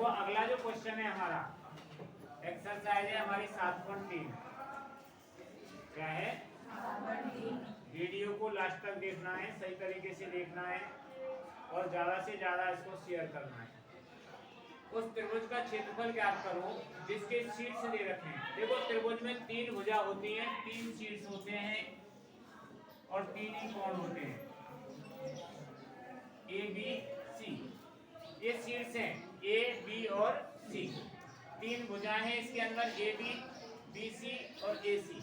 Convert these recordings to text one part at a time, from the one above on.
देखो अगला जो क्वेश्चन है हमारा एक्सरसाइज है हमारी 7.3। क्या है? वीडियो को लास्ट तक देखना है, सही तरीके से देखना है और ज्यादा से ज्यादा इसको शेयर करना है। उस त्रिभुज का क्षेत्रफल ज्ञात करो जिसके शीर्ष दे रखे हैं। देखो त्रिभुज में 3 भुजा होती हैं, 3 शीर्ष होते हैं और 3 ही कोण होते हैं, ए बी सी। ये शीर्ष हैं ए बी और सी। 3 भुजाएं हैं इसके अंदर, ए बी, बी सी और ए सी।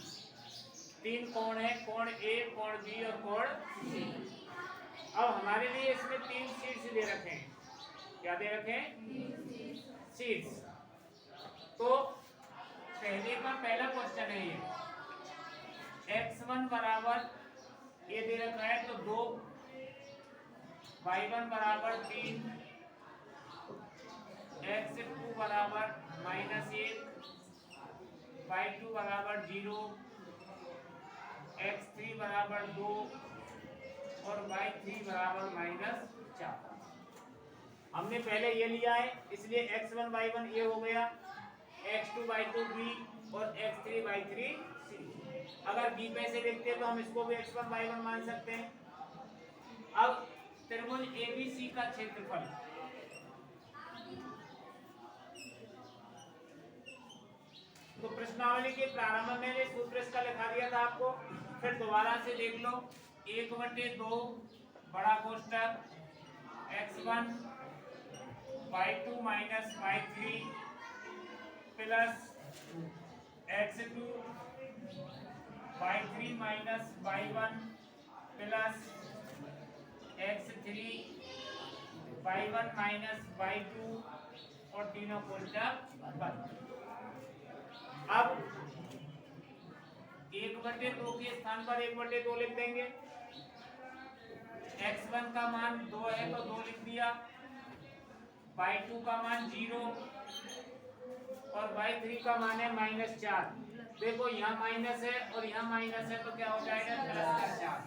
3 कोण है, कोण ए, कोण बी और कोण सी। अब हमारे लिए इसमें 3 शीर्ष दे रखे हैं। क्या दे रखे हैं? शीर्ष। तो पहले का पहला क्वेश्चन है ये x1 बराबर ये दे रखा है तो 2, y1 बराबर 3, x2 बराबर -1, y2 बराबर 0, x3 बराबर 2 और y3 बराबर -4। हमने पहले ये लिया है इसलिए x1 y1 ये हो गया, x2 y2 b और x3 y3 c। अगर b पे से देखते हैं तो हम इसको भी x1 y1 मान सकते हैं। अब त्रिभुज ABC का क्षेत्रफल तो प्रश्नावली के प्रारंभ में सूत्र इसका लिखा दिया था आपको, फिर दोबारा से देख लो। 1/2 बड़ा कोष्ठक x1 y2 minus y3 plus x2 y3 minus y1 plus x3 y1 minus y2 और तीनों कोष्ठक बंद। अब 1/2 के स्थान पर 1/2 लिख देंगे। x1 का मान 2 है तो 2 लिख दिया, y2 का मान 0 और y3 का मान है -4। देखो यहाँ माइनस है और यहाँ माइनस है तो क्या हो जाएगा +4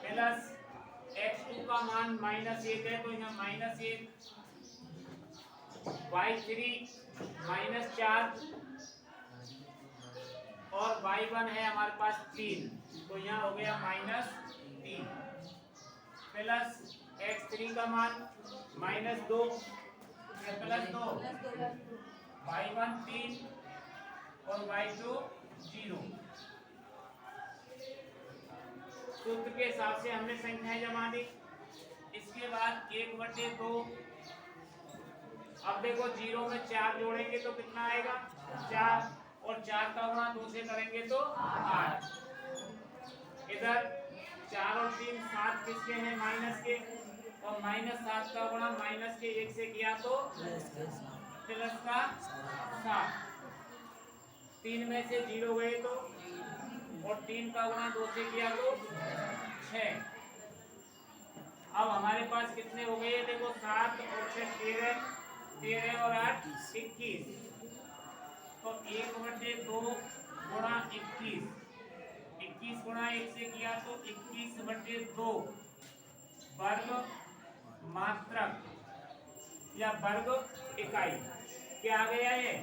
प्लस x2 का मान -1 है तो यहाँ -1, y3 -4 और y1 है हमारे पास 3 तो यहाँ हो गया -3 प्लस x3 का मान -2 प्लस 2, y1 3 और y2 0। सूत्र के हिसाब से हमने संख्याएं जमा दी। इसके बाद 1/2। अब देखो 0 में 4 जोड़ेंगे तो कितना आएगा 4 और 4 का गुणा 2 से करेंगे तो 8। इधर 4 और 3 7 किसके हैं माइनस के, और -7 का गुणा -1 से किया तो प्लस का 7। 3 में से 0 गए तो, और 3 का गुणा 2 से किया तो 6। अब हमारे पास कितने हो गए देखो 7 और 6 13, 13 और 8 21। तो 1/2 गुणा 21, 21 गुणा 1 से किया तो 21/2 वर्ग मात्रक या वर्ग इकाई। क्या आ गया ये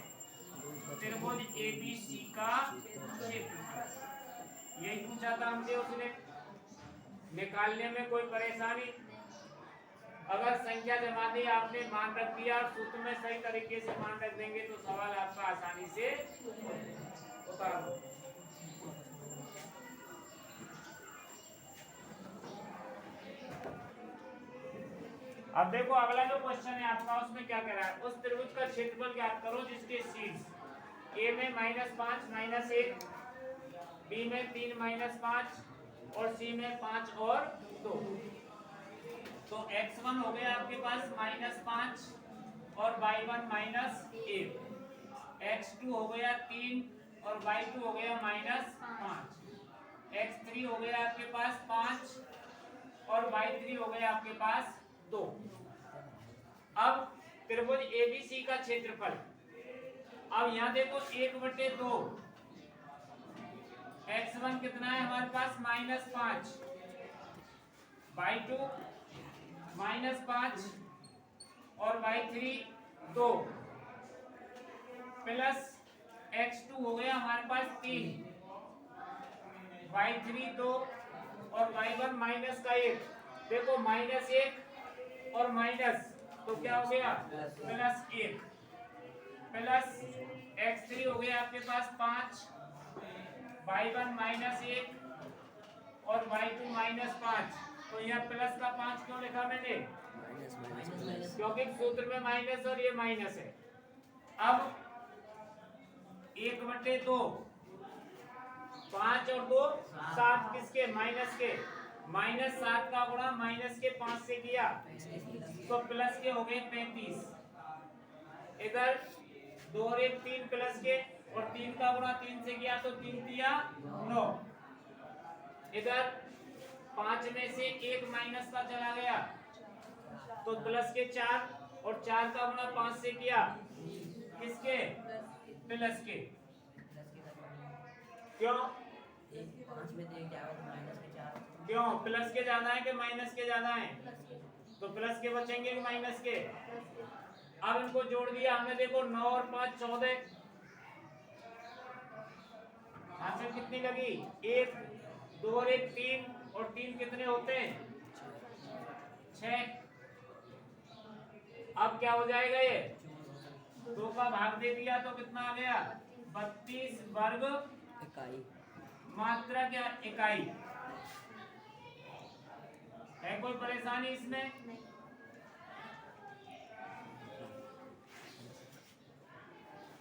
त्रिभुज ABC का क्षेत्रफल। यही पूछा था हमसे उसने, निकालने में कोई परेशानी। अगर संख्या जमा दी आपने, मान रख दिया और सूत्र में सही तरीके से मान रख देंगे तो सवाल आपका आसानी से उतार दो। अब देखो अगला जो क्वेश्चन है आपका उसमें क्या कह रहा है, उस त्रिभुज का क्षेत्रफल ज्ञात करो जिसके शीर्ष A में -5 -1, B में 3 -5 और C में 5 और 2। तो x1 हो गया आपके पास -5 और y1 -1, x2 हो गया 3 और y2 हो गया -5, x3 हो गया आपके पास 5 और y3 हो गया आपके पास 2। अब त्रिभुज ABC का क्षेत्रफल, अब यहाँ देखो 1/2, x1 कितना है हमारे पास -5, y2 -5 और y3 2 प्लस x2 हो गया हमारे पास 3, y3 2 और y1 माइनस का 1। देखो माइनस 1 और माइनस तो क्या हो गया प्लस 1, प्लस x3 हो गया आपके पास 5, y1 माइनस 1 और y2 माइनस 5। तो यहाँ प्लस का 5 क्यों लिखा मैंने? क्योंकि सूत्र में माइनस और ये माइनस है। अब 1/2 5 और 2 7 किसके? माइनस के। माइनस 7 का गुणा माइनस के 5 से किया तो प्लस के हो गए 35। इधर 2 और 1 3 प्लस के और 3 का गुणा 3 से किया तो 3 तिया 9। इधर 5 में से 1 माइनस का चला गया तो प्लस के 4 और 4 का गुणा 5 से किया किसके? प्लस के। क्यों? क्यों प्लस के ज्यादा है कि माइनस के ज्यादा है? तो प्लस के बचेंगे कि माइनस के? अब इनको जोड़ दिया हमने, देखो 9 और 5 14। आंसर कितनी लगी? 1 2 और 1 3 और 3 कितने होते हैं? 6। अब क्या हो जाएगा? ये 2 का भाग दे दिया तो कितना आ गया? 32 वर्ग इकाई। मात्रा क्या? इकाई। है कोई परेशानी इसमें?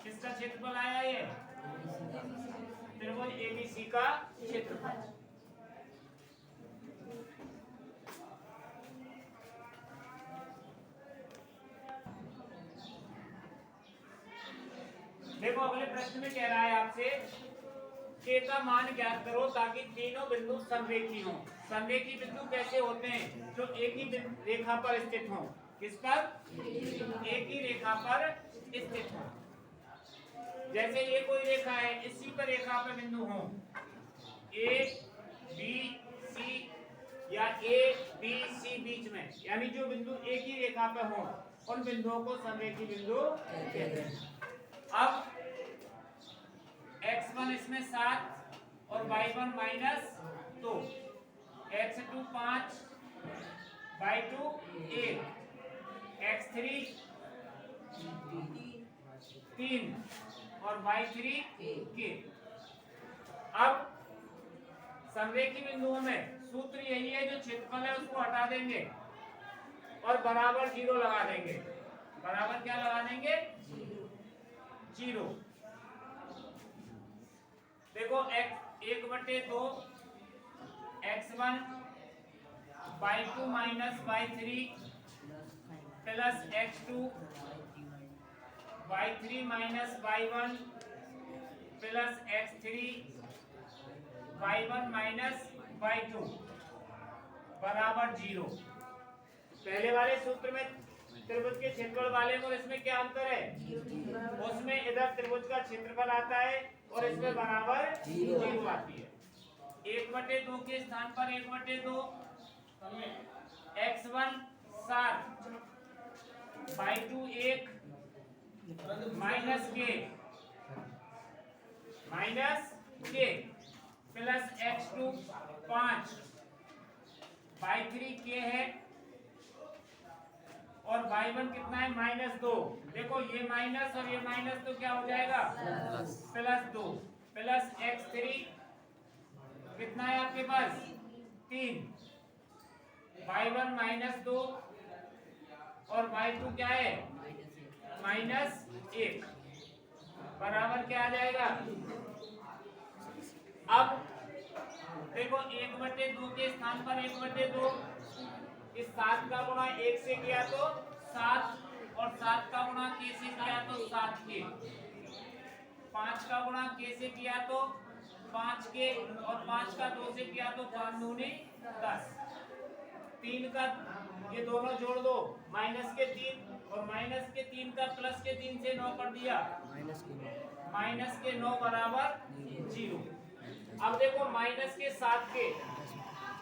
किसका क्षेत्रफल आया? ये त्रिभुज एबीसी का क्षेत्रफल। देखो अगले प्रश्न में कह रहा है आपसे k का मान ज्ञात करो ताकि तीनों बिंदु समरेखी हों। समरेखी बिंदु कैसे होते हैं? जो एक ही रेखा पर स्थित हों। किस पर? एक ही रेखा पर स्थित हों। जैसे ये कोई रेखा है, इसी पर रेखा पर बिंदु हों a b c या a b c बीच में, यानी जो बिंदु एक ही रेखा पर हों उन बिंदुओं को समरेखी बिंदु कहते हैं। अब x1 इसमें 7 और y1 minus 2, x2 5, y2 1, x3 3 और y3 के। अब समरेखी बिंदुओं में सूत्र यही है, जो क्षेत्रफल है उसको हटा देंगे और बराबर 0 लगा देंगे। बराबर क्या लगा देंगे? 0। देखो x 1/2 x1 y2 minus y3 plus x2 y3 minus y1 plus x3 y1 minus y2 बराबर 0। पहले वाले सूत्र में त्रिभुज के क्षेत्रफल वाले में और इसमें क्या अंतर है? उसमें इधर त्रिभुज का क्षेत्रफल आता है और इसमें बराबर 0 आती है। 1/2 के स्थान पर 1/2 x1 7 y2 1 माइनस के प्लस x2 5 y3 के है और y1 कितना है? -2। देखो ये माइनस और ये माइनस तो क्या हो जाएगा? +2 प्लस x3 कितना है आपके पास? 3, y1 -2 और y2 क्या है? -1 बराबर क्या आ जाएगा? अब देखो 1/2 के स्थान पर 1/2, इस 7 का गुणा 1 से किया तो 7 और 7 का गुणा k से किया तो 7k, 5 का गुणा k से किया तो 5k और 5 का 2 से किया तो 5 दूनी 10। 3 का ये दोनों जोड़ दो, माइनस के 3 और माइनस के 3 का प्लस के 3 से 9 कर दिया, माइनस के 9 बराबर 0। अब देखो माइनस के 7 के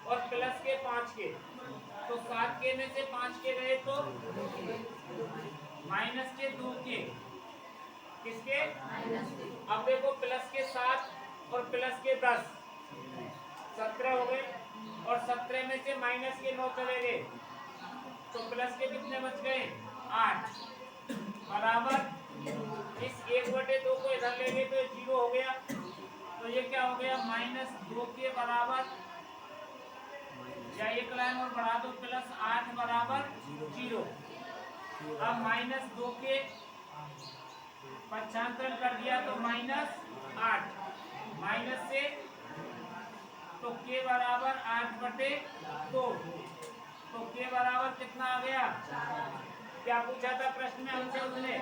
और प्लस के 5 5 के, तो 7 के में से 5 के गए तो माइनस के 2 के, किसके? अब देखो प्लस के 7 और प्लस के 10, 17 हो गए, और 17 में से माइनस के 9 चले गए, तो प्लस के कितने बच गए? 8 बराबर इस 1/2 को इधर ले गए तो 0 हो गया, तो ये क्या हो गया? -2 के बराबर, या एक लाइन और बढ़ा दो, +8 बराबर 0। अब -2 के पक्षांतर कर दिया तो -8, माइनस से तो k बराबर 8/2, तो k बराबर कितना आ गया? क्या पूछा था प्रश्न में हमसे उसने?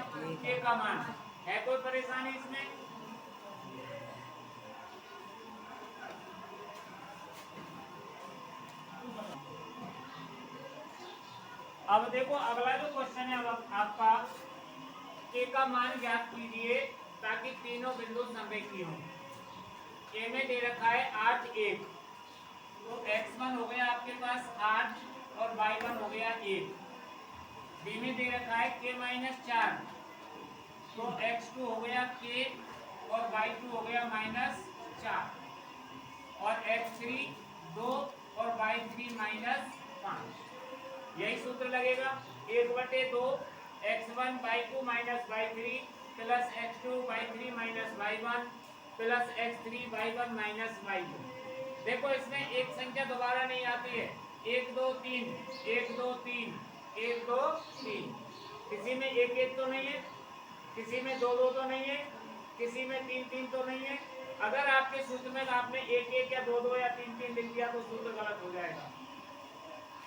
k का मान। है कोई परेशानी इसमें? अब देखो अगला जो क्वेश्चन है अब आपका, k का मान ज्ञात कीजिए ताकि तीनों बिंदु संरेखीय हों। k में दे रखा है 8 1, तो x1 हो गया आपके पास 8 और y1 हो गया 1। b में दे रखा है k-4, तो x2 हो गया k और y2 हो गया -4, और x3 2 और y3 -5। यही सूत्र लगेगा। 1/2 x1 y2 y3 plus x2 y3 y1 plus x3 y1 y2। देखो इसमें एक संख्या दोबारा नहीं आती है, 1 2 3 1 2 3 1 2 3, किसी में 1 1 तो नहीं है, किसी में 2 2 तो नहीं है, किसी में 3 3 तो नहीं है। अगर आपके सूत्र में आपने 1 1 या 2 2 या 3 3 लिख दिया तो सूत्र गलत हो जाएगा।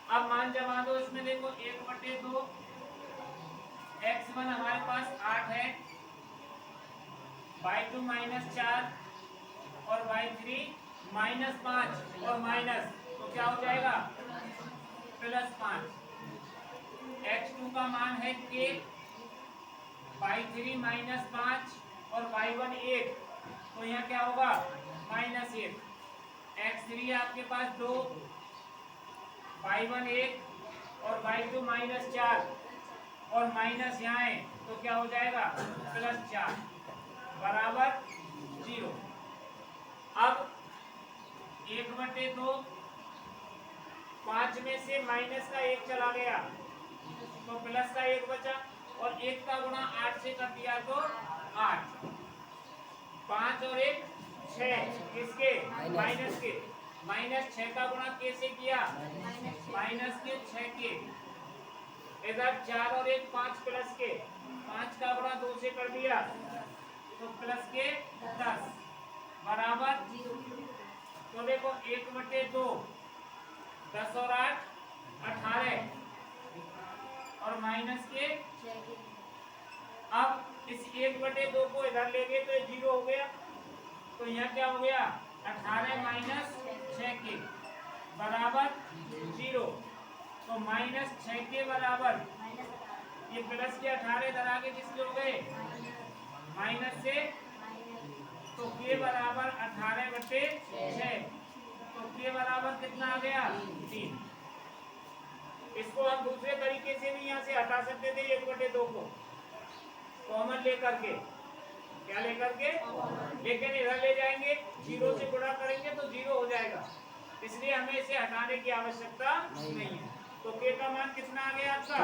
अब मान जमा दो इसमें, देखो 1/2 x1 हमारे पास 8 है, y2 -4 और y3 -5 और माइनस, तो क्या हो जाएगा? +5। x2 का मान है k, y3 -5 और y1 1, तो यहाँ क्या होगा? -1। x3 आपके पास 2, y1 1 और y2 -4 और माइनस यहाँ है, तो क्या हो जाएगा? +4 बराबर 0। अब 1/2, 5 में से माइनस का 1 चला गया तो प्लस का 1 बचा, और 1 का गुणा 8 से कर दिया तो 8, 5 और 1 6, किसके? माइनस के। -6 का गुणा k से किया, माइनस के 6 के, इधर 4 और 1 5 प्लस के, 5 का गुणा 2 से कर दिया तो प्लस के 10 बराबर। तो देखो 1/2 10 और 8 18 और माइनस के। अब इस 1/2 को इधर ले गए तो 0 हो गया, तो यहाँ क्या हो गया? 18 - 6 के बराबर 0, तो -6 के बराबर, ये प्लस के 18 इधर आगे किसके हो गए? माइनस से, तो के बराबर 18/6, तो के बराबर कितना आ गया? 3। इसको हम दूसरे तरीके से भी यहाँ से हटा सकते थे 1/2 को, कॉमन लेकर के। क्या लेकर के? लेकिन इधर ले जाएंगे, 0 से गुणा करेंगे तो 0 हो जाएगा, इसलिए हमें इसे हटाने की आवश्यकता नहीं है। तो के का मान कितना आ गया आपका?